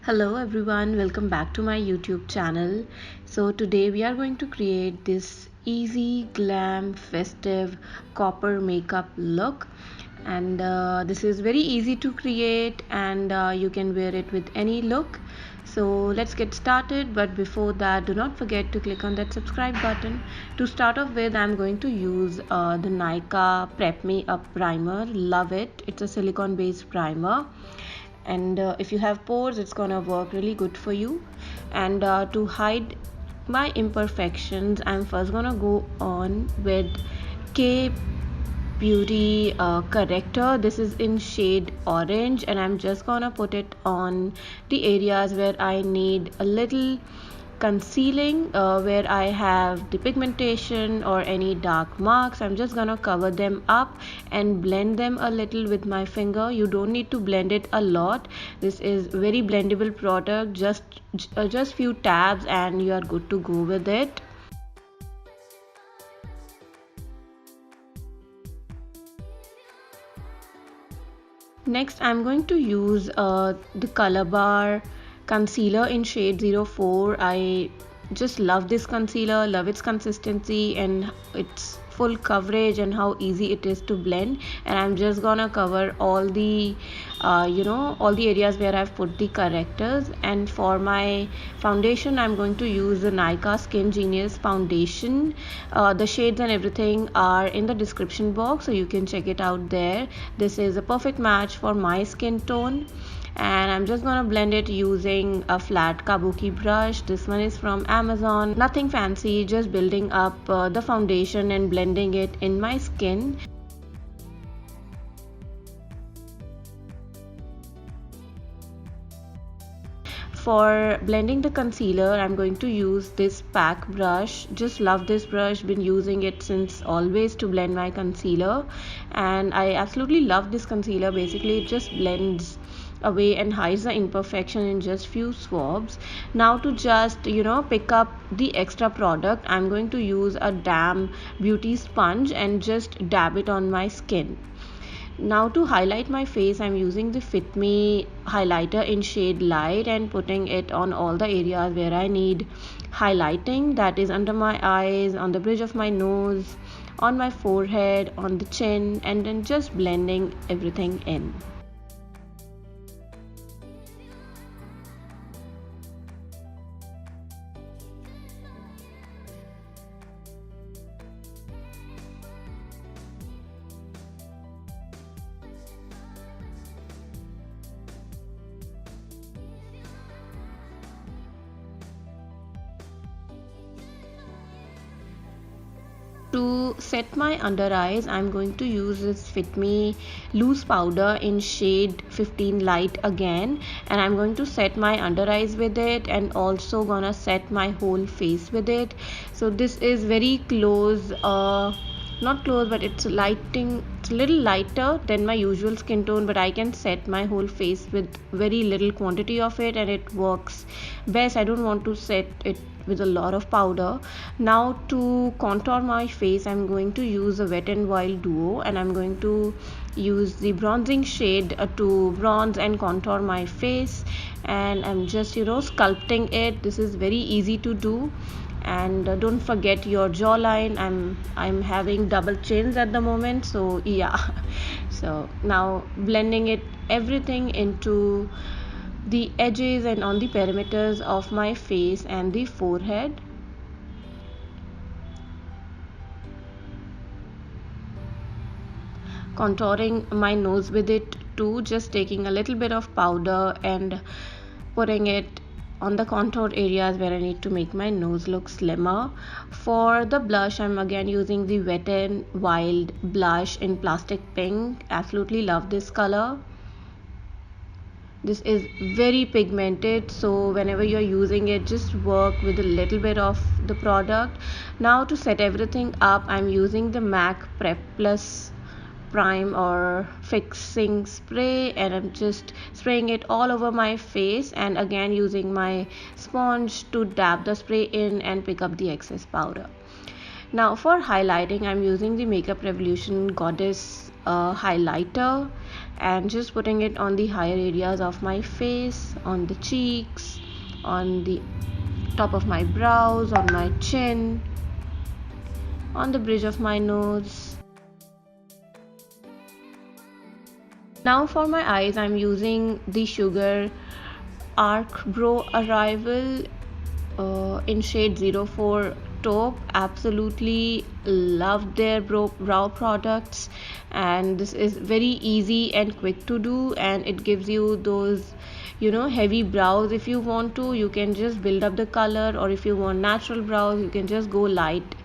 Hello everyone, welcome back to my YouTube channel. So today we are going to create this easy glam festive copper makeup look, and this is very easy to create, and you can wear it with any look. So let's get started, but before that do not forget to click on that subscribe button. To start off with, I'm going to use the Nykaa Prep Me Up primer. Love it. It's a silicone based primer, and if you have pores, it's gonna work really good for you. And to hide my imperfections, I'm first gonna go on with K Beauty corrector. This is in shade orange, and I'm just gonna put it on the areas where I need a little concealing, where I have the pigmentation or any dark marks. I'm just gonna cover them up and blend them a little with my finger. You don't need to blend it a lot. This is very blendable product. Just few tabs and you are good to go with it. Next, I'm going to use the Color Bar concealer in shade 04. I just love this concealer, love its consistency and its full coverage and how easy it is to blend. And I'm just gonna cover all the all the areas where I've put the correctors. And for my foundation, I'm going to use the Nykaa Skin Genius foundation. The shades and everything are in the description box, so you can check it out there. This is a perfect match for my skin tone, and I'm just gonna blend it using a flat kabuki brush. This one is from Amazon. Nothing fancy, just building up the foundation and blending it in my skin. For blending the concealer, I'm going to use this pack brush. Just love this brush, been using it since always to blend my concealer, and I absolutely love this concealer. Basically it just blends away and hides the imperfection in just few swabs. Now to just pick up the extra product, I'm going to use a damn beauty sponge and just dab it on my skin. Now to highlight my face, I'm using the Fit Me highlighter in shade light and putting it on all the areas where I need highlighting, that is under my eyes, on the bridge of my nose, on my forehead, on the chin, and then just blending everything in. To set my under eyes, I'm going to use this Fit Me loose powder in shade 15 light again, and I'm going to set my under eyes with it and also gonna set my whole face with it. So this is very close, not close, but it's lighting. It's a little lighter than my usual skin tone, but I can set my whole face with very little quantity of it and it works best. I don't want to set it with a lot of powder. Now to contour my face, I'm going to use a Wet n Wild duo, and I'm going to use the bronzing shade to bronze and contour my face, and I'm just sculpting it. This is very easy to do. And don't forget your jawline. I'm having double chins at the moment, so yeah. So now blending it everything into the edges and on the perimeters of my face and the forehead. Contouring my nose with it too, just taking a little bit of powder and putting it on the contour areas where I need to make my nose look slimmer. For the blush, I'm again using the Wet n Wild blush in Plastic Pink. Absolutely love this color. This is very pigmented, so whenever you're using it, just work with a little bit of the product. Now to set everything up, I'm using the MAC Prep Plus prime or fixing spray, and I'm just spraying it all over my face, and again using my sponge to dab the spray in and pick up the excess powder. Now for highlighting, I'm using the Makeup Revolution Goddess highlighter and just putting it on the higher areas of my face, on the cheeks, on the top of my brows, on my chin, on the bridge of my nose. Now for my eyes, I'm using the Sugar Arc Brow Arrival in shade 04 taupe. Absolutely love their brow products, and this is very easy and quick to do, and it gives you those heavy brows. If you want to, you can just build up the color, or if you want natural brows, you can just go light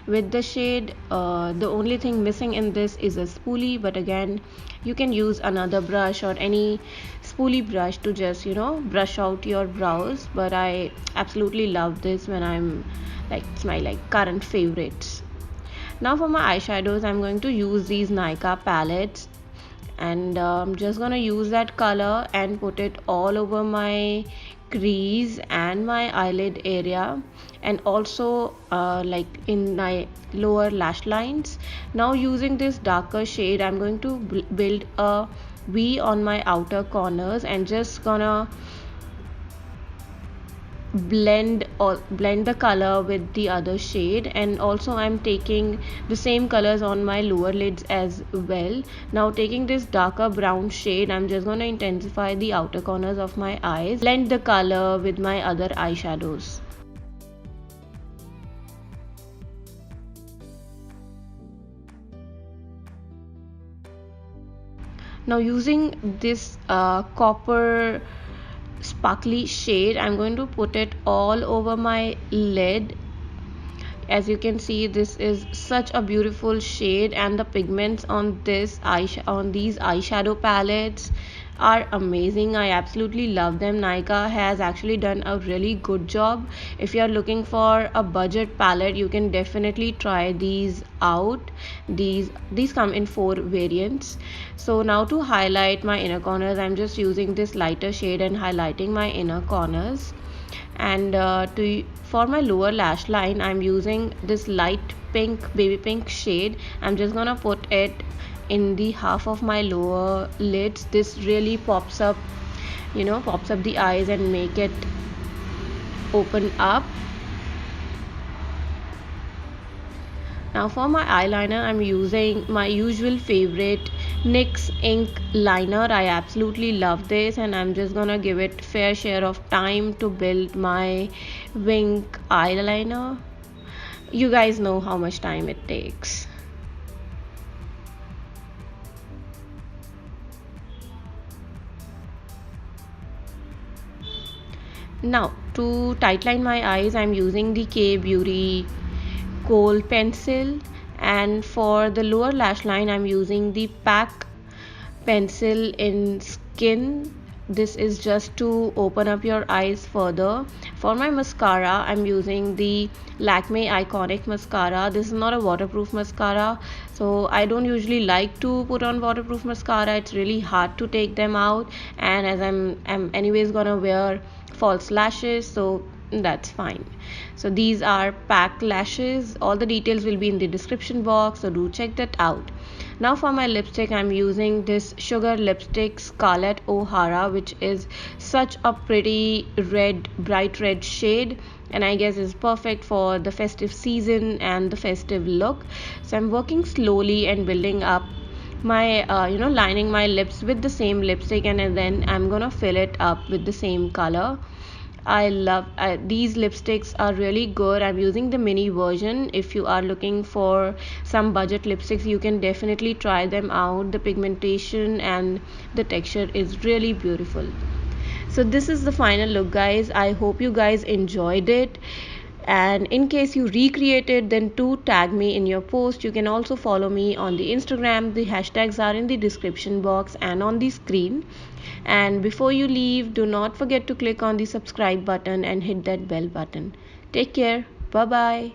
with the shade. The only thing missing in this is a spoolie, but again, you can use another brush or any spoolie brush to just brush out your brows. But I absolutely love this when I'm it's my current favorites. Now for my eyeshadows, I'm going to use these Nykaa palettes, and I'm just gonna use that color and put it all over my crease and my eyelid area, and also in my lower lash lines. Now using this darker shade, I'm going to build a V on my outer corners and just gonna blend the color with the other shade. And also I'm taking the same colors on my lower lids as well. Now taking this darker brown shade, I'm just going to intensify the outer corners of my eyes, blend the color with my other eyeshadows. Now using this copper sparkly shade, I'm going to put it all over my lid. As you can see, this is such a beautiful shade, and the pigments on these eyeshadow palettes are amazing. I absolutely love them. Nykaa has actually done a really good job. If you are looking for a budget palette, you can definitely try these out. These come in 4 variants. So now to highlight my inner corners, I'm just using this lighter shade and highlighting my inner corners. And for my lower lash line, I'm using this light pink, baby pink shade. I'm just gonna put it in the half of my lower lids. This really pops up the eyes and make it open up. Now for my eyeliner, I'm using my usual favorite NYX ink liner. I absolutely love this, and I'm just gonna give it fair share of time to build my wing eyeliner. You guys know how much time it takes. Now to tightline my eyes, I'm using the K Beauty Kohl pencil, and for the lower lash line, I'm using the PAC pencil in Skin. This is just to open up your eyes further. For my mascara, I'm using the Lakme Iconic mascara. This is not a waterproof mascara, so I don't usually like to put on waterproof mascara. It's really hard to take them out, and as I'm anyways gonna wear false lashes, so that's fine. So these are PAC lashes. All the details will be in the description box, so do check that out. Now for my lipstick, I'm using this Sugar Lipstick Scarlet O'Hara, which is such a pretty red, bright red shade, and I guess is perfect for the festive season and the festive look. So I'm working slowly and building up my lining my lips with the same lipstick, and then I'm gonna fill it up with the same color. I love these lipsticks are really good. I'm using the mini version. If you are looking for some budget lipsticks, you can definitely try them out. The pigmentation and the texture is really beautiful. So this is the final look, guys. I hope you guys enjoyed it, and in case you recreate it, then do tag me in your post. You can also follow me on the Instagram. The hashtags are in the description box and on the screen. And before you leave, do not forget to click on the subscribe button and hit that bell button. Take care. Bye bye.